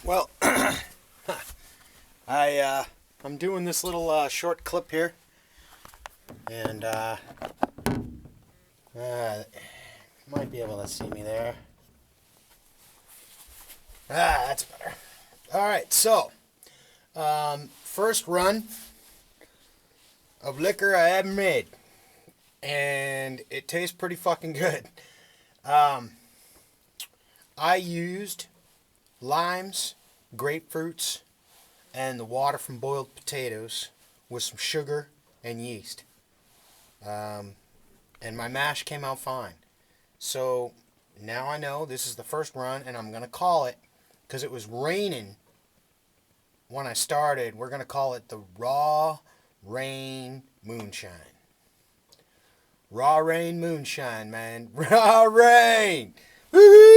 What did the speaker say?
Well, I'm doing this little short clip here, and might be able to see me there. That's better. All right, so first run of liquor I ever made, and it tastes pretty fucking good. I used limes, grapefruits, and the water from boiled potatoes with some sugar and yeast. And my mash came out fine. So now I know this is the first run, and I'm going to call it, because it was raining when I started, we're going to call it the Raw Rain Moonshine. Raw Rain Moonshine, man. Raw Rain! Woo!